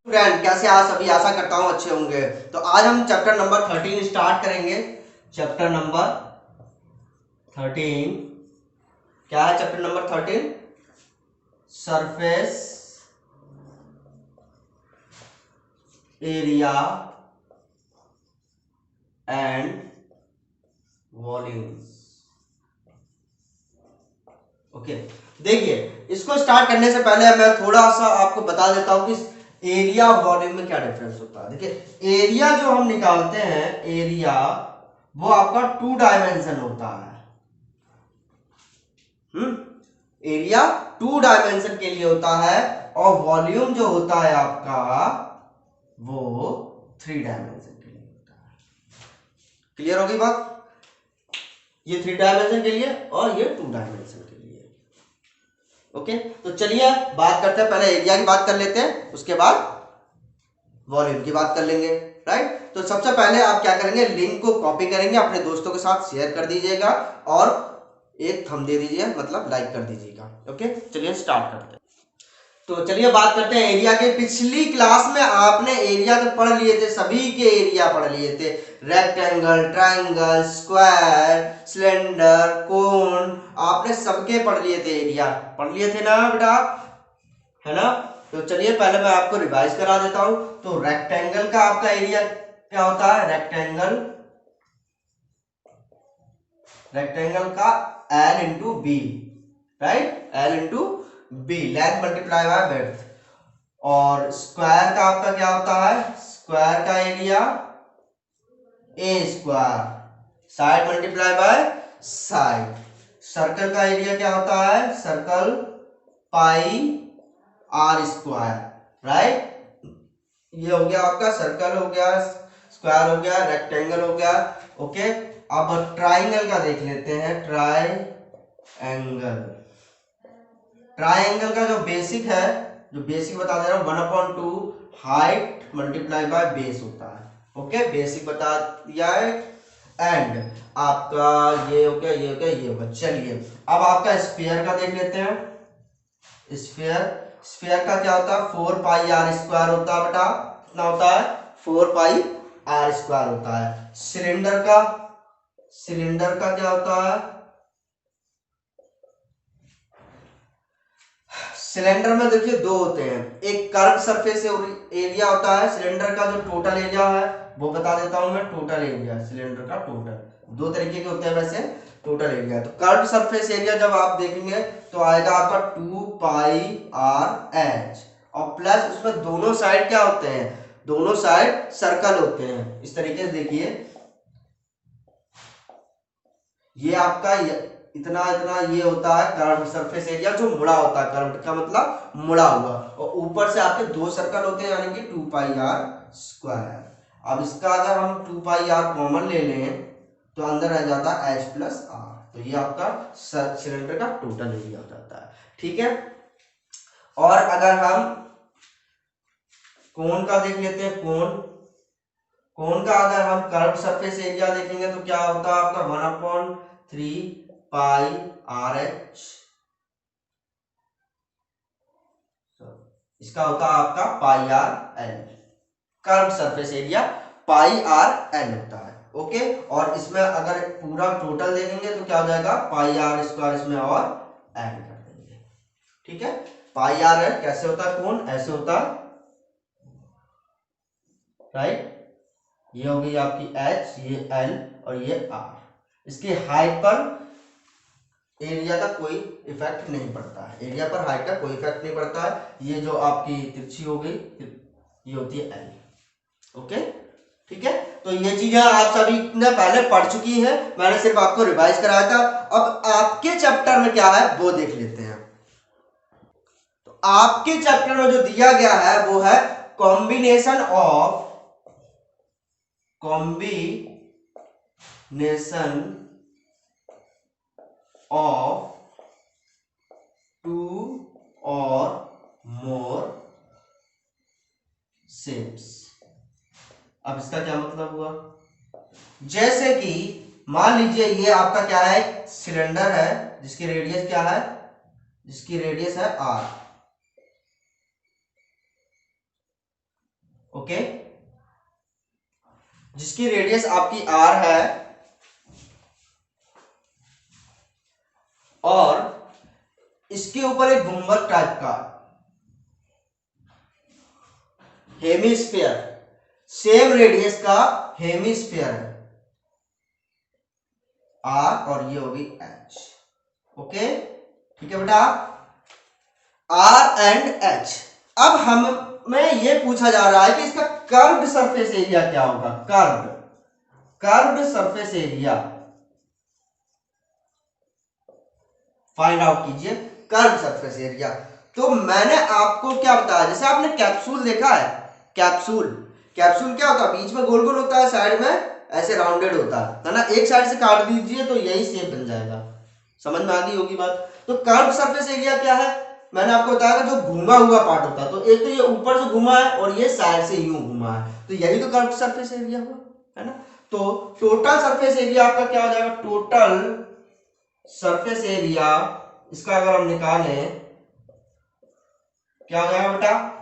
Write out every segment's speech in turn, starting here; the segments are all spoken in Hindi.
फ्रेंड कैसे आज सभी, आशा करता हूँ अच्छे होंगे। तो आज हम चैप्टर नंबर 13 स्टार्ट करेंगे। चैप्टर नंबर 13 क्या है? Chapter number 13 surface area and volumes. Okay, देखिए इसको स्टार्ट करने से पहले मैं थोड़ा सा आपको बता देता हूं कि एरिया और वॉल्यूम में क्या डिफरेंस होता है। देखिए एरिया जो हम निकालते हैं, एरिया वो आपका 2 डायमेंशन होता है। एरिया 2 डायमेंशन के लिए होता है और वॉल्यूम जो होता है आपका वो 3 डायमेंशन के लिए होता है। क्लियर होगी बात? ये 3 डायमेंशन के लिए और ये 2 डायमेंशन के लिए। ओके, तो चलिए बात करते हैं। पहले एरिया की बात कर लेते हैं, उसके बाद वॉल्यूम की बात कर लेंगे। राइट, तो सबसे पहले आप क्या करेंगे, लिंक को कॉपी करेंगे, अपने दोस्तों के साथ शेयर कर दीजिएगा और एक थंब दे दीजिए, मतलब लाइक कर दीजिएगा। ओके, चलिए स्टार्ट करते हैं। तो चलिए बात करते हैं एरिया के। पिछली क्लास में आपने एरिया तो पढ़ लिए थे, सभी के एरिया पढ़ लिए थे। रेक्टेंगल, ट्राइंगल, स्क्वायर, सिलेंडर, कोन, आपने सबके पढ़ लिए थे। एरिया पढ़ लिए थे ना बेटा, है ना? तो चलिए पहले मैं आपको रिवाइज करा देता हूं। तो रेक्टेंगल का आपका एरिया क्या होता है? रेक्टेंगल का L into B, right? L into B, length multiply by breadth. और स्क्वायर का आपका क्या होता है? स्क्वायर का area A square, side multiply by side. Circle का एरिया क्या होता है? Circle pi r square, right? ये हो गया आपका सर्कल, हो गया स्क्वायर, हो गया रेक्टेंगल, हो गया। ओके, अब ट्राइंगल का देख लेते हैं। ट्राइंगल का जो बेसिक है, जो बेसिक बता दे रहा हूं, 1/2 हाइट मल्टीप्लाई बाय बेस होता है। ओके, बेसिक बता दिया है। एंड आपका ये हो गया, ये हो गया, ये हो गया। चलिए अब आपका स्फीयर का देख लेते हैं। स्फीयर का क्या होता है? 4 पाई आर स्क्वायर होता है बेटा। कितना होता है? 4 पाई आर स्क्वायर होता है। सिलेंडर का क्या होता है? सिलेंडर में देखिए 2 होते हैं, एक कर्व सरफेस एरिया होता है। सिलेंडर का जो टोटल एरिया है वो बता देता हूं मैं। टोटल एरिया सिलेंडर का, टोटल 2 तरीके के होते हैं वैसे। टोटल एरिया तो कर्व सरफेस एरिया जब आप देखेंगे तो आएगा आपका 2 पाई आर एच, और प्लस उसमें दोनों साइड क्या होते हैं? दोनों साइड सर्कल होते हैं। इस तरीके से देखिए, ये आपका इतना इतना ये होता है कर्व सरफेस एरिया, जो मुड़ा होता है। कर्व का मतलब मुड़ा हुआ, और ऊपर से आपके 2 सर्कल होते हैं, यानी कि 2 पाई आर स्क्वायर। अब इसका अगर हम 2 पाई आर कॉमन ले लें तो अंदर रह जाता है एच प्लस आर। तो ये आपका सिलेंडर का टोटल एरिया हो जाता है। ठीक है, और अगर हम कोन का देख लेते हैं। कोन का अगर हम कर्व सरफेस एरिया देखेंगे तो क्या होता है आपका? 1/3 पाई आर एच। इसका होता है आपका pi r l. Curve surface area pi r l होता है। ओके, और इसमें अगर पूरा टोटल देखेंगे तो क्या हो जाएगा? पाई आर स्क्वायर इसमें और ऐड कर देंगे। ठीक है, पाई आर एल कैसे होता है? कोण ऐसे होता है, राइट? ये हो गई आपकी एच, ये एल और ये आर। इसकी हाइट पर एरिया का कोई इफेक्ट नहीं पड़ता है। एरिया पर हाइट का कोई इफेक्ट नहीं पड़ता है। ये जो आपकी तिरछी हो गई, ये होती है एल। ओके, ठीक है। तो ये चीजें आप सभी ने पहले पढ़ चुकी हैं, मैंने सिर्फ आपको रिवाइज कराया था। अब आपके चैप्टर में क्या है वो देख लेते हैं। तो आपके चैप्टर में जो दिया गया है वो है कॉम्बिनेशन ऑफ 2 और मोर शेप्स। अब इसका क्या मतलब हुआ? जैसे कि मान लीजिए ये आपका क्या है? सिलेंडर है, जिसकी रेडियस क्या है, जिसकी रेडियस है r। ओके, जिसकी रेडियस आपकी r है और इसके ऊपर एक गुंबद टाइप का हेमिस्फीयर, सेम रेडियस का हेमिस्फीयर है r और ये होगी h। ओके, ठीक है बेटा, r एंड h। अब हमें ये पूछा जा रहा है कि इसका कर्व्ड सरफेस एरिया क्या होगा। Curved surface area find out कीजिए, कर्व्ड सरफेस एरिया। तो मैंने आपको क्या बताया, जैसे आपने कैप्सूल देखा है, कैप्सूल क्या होता है, बीच में गोल गोल होता है, साइड में ऐसे राउंडेड होता है ना। एक साइड से काट दीजिए तो यही शेप बन जाएगा। समझ में आ गई होगी बात। तो कर्व सरफेस एरिया क्या है, मैंने आपको बताया था, जो घुमा हुआ पार्ट होता है। तो एक तो ये ऊपर से घुमा है और ये साइड से यूं घुमा है, तो यही तो कर्व सरफेस एरिया हुआ, है ना। तो टोटल सरफेस एरिया आपका क्या हो जाएगा, टोटल सरफेस एरिया, इसका अगर हम निकालें क्या हो जाएगा बेटा,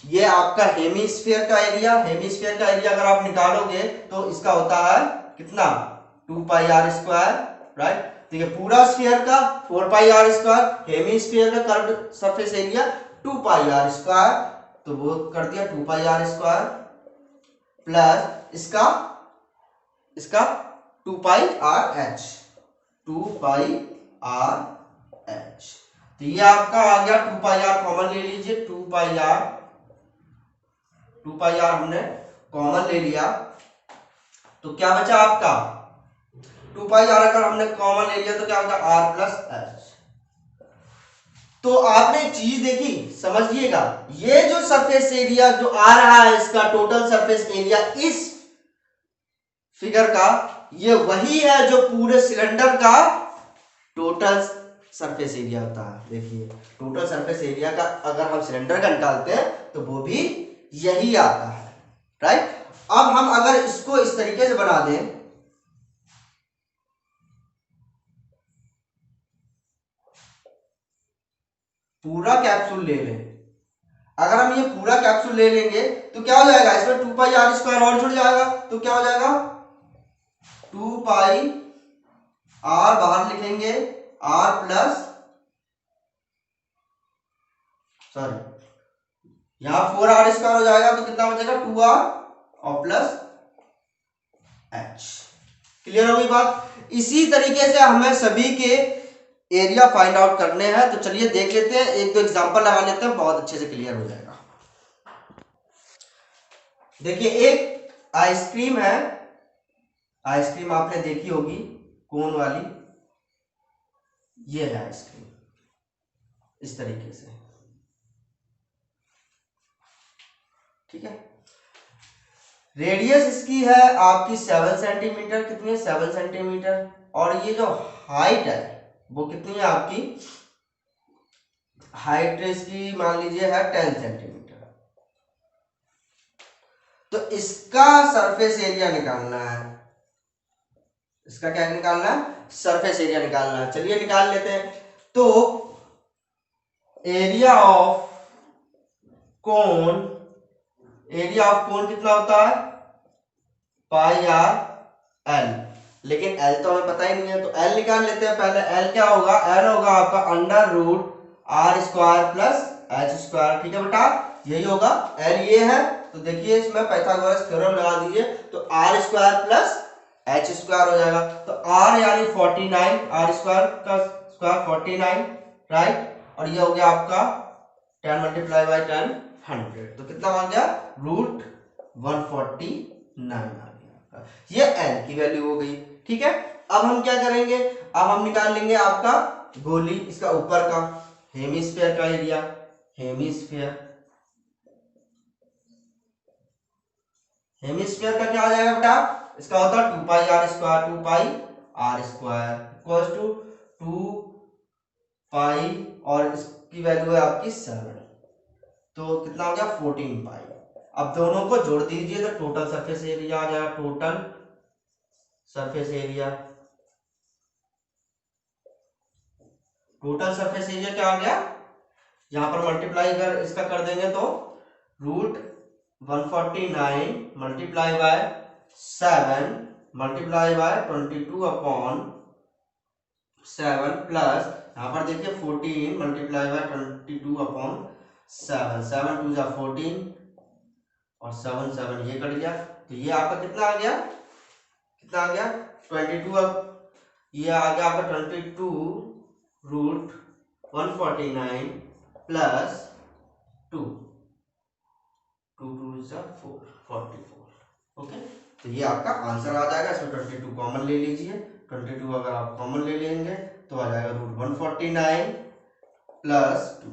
ये आपका हेमिस्फीयर का एरिया, हेमिस्फीयर का एरिया अगर आप निकालोगे तो इसका होता है कितना, 2 पाई आर स्क्वायर, राइट। ठीक है, पूरा स्फीयर का 4 पाई आर स्क्वायर, हेमिस्फीयर का curved surface area 2 pi r square, तो वो कर दिया 2 पाई आर स्क्वायर प्लस इसका 2 pi R H, 2 pi R H. तो ये आपका आ गया 2 पाई आर, कॉमन ले लीजिए, 2 पाई आर हमने कॉमन ले लिया, तो क्या बचा आपका 2 पाई आर। अगर हमने कॉमन ले लिया तो क्या होगा, आर प्लस एच। तो आपने एक चीज देखी, समझिएगा, ये जो सरफेस एरिया जो आ रहा है, इसका टोटल सरफेस एरिया इस फिगर का, ये वही है जो पूरे सिलेंडर का टोटल सरफेस एरिया होता है। देखिए, टोटल सरफेस एरिया का अगर हम सिलेंडर का निकालते हैं तो वो भी यही आता है, राइट। अब हम अगर इसको इस तरीके से बना दें, पूरा कैप्सूल ले लें, अगर हम ये पूरा कैप्सूल ले लेंगे तो क्या हो जाएगा, इसमें 2 पाई आर स्क्वायर और जुड़ जाएगा, तो क्या हो जाएगा 2 पाई आर, बाहर लिखेंगे आर प्लस, सॉरी यहां 4 आर स्क्वायर हो जाएगा, तो कितना बचेगा 2 आर और प्लस एच। क्लियर होगी बात। इसी तरीके से हमें सभी के एरिया फाइंड आउट करने हैं। तो चलिए देख लेते हैं, एक दो एग्जांपल लगा लेते हैं, बहुत अच्छे से क्लियर हो जाएगा। देखिए, एक आइसक्रीम है, आइसक्रीम आपने देखी होगी कोन वाली, ये है आइसक्रीम इस तरीके से, ठीक है। रेडियस इसकी है आपकी 7 सेंटीमीटर, कितनी है 7 सेंटीमीटर, और ये जो हाइट है वो कितनी है आपकी, हाइट इसकी मान लीजिए है 10 सेंटीमीटर। तो इसका सरफेस एरिया निकालना है, इसका क्या निकालना है, सरफेस एरिया निकालना है। चलिए निकाल लेते हैं। तो area of cone, area of cone कितना होता है, पाई आर एल, लेकिन एल तो हमें पता ही नहीं है, तो एल निकाल लेते हैं पहले। एल क्या होगा, एल होगा आपका under root r square plus h square, ठीक है बेटा, यही होगा। एल ये है, तो देखिए इसमें पाइथागोरस थ्योरम लगा दीजिए, तो r square plus h square हो जाएगा। तो आर यानी 49, आर स्क्वायर का स्क्वायर 49, राइट, और ये हो गया आपका 10 मल्टीप्लाई बाई 10 100, तो कितना आ गया रूट 149 आ गया। ये एल की वैल्यू हो गई, ठीक है। अब हम क्या करेंगे, अब हम निकाल लेंगे आपका गोली, इसका ऊपर का हेमिस्फीयर का एरिया, हेमिस्फीयर का क्या आ जाएगा बेटा, इसका होता है 2 pi r square, 2 pi r square equals to 2 pi, और इसकी वैल्यू है आपकी 7, तो कितना हो गया 14 पाई। अब दोनों को जोड़ दीजिए तो टोटल सरफेस एरिया आ जाएगा, total surface area total surface area क्या आ गया, यहां पर मल्टीप्लाई कर इसका कर देंगे तो root 149 multiply by 7 multiply by 22 upon 7 plus यहां पर देखिए 14 मल्टीप्लाई बाय 22 अपॉन 7, 7 2 जा 14 और 7 7 ये कट गया, तो ये आपका कितना आ गया, कितना आ गया 22, अब ये आ गया आपका 22 रूट 149 प्लस 2 2 2 इज 4 44। ओके, तो ये आपका आंसर आ जाएगा। इसमें 22 कॉमन ले लीजिए, 22 अगर आप कॉमन ले लेंगे तो आ जाएगा रूट 149 प्लस 2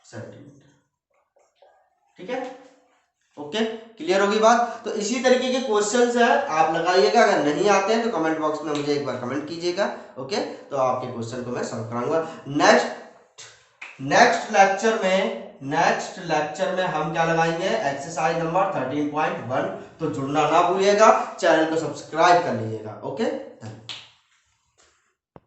सेंटीमीटर। ठीक है, ओके, क्लियर होगी बात। तो इसी तरीके के क्वेश्चंस है, आप लगाइएगा, अगर नहीं आते हैं तो कमेंट बॉक्स में मुझे एक बार कमेंट कीजिएगा। ओके, तो आपके क्वेश्चन को मैं सॉल्व कराऊंगा। नेक्स्ट लेक्चर में हम क्या लगाएंगे, एक्सरसाइज नंबर 13.1। तो जुड़ना ना भूलिएगा, चैनल को सब्सक्राइब कर लीजिएगा। ओके, धन्यवाद।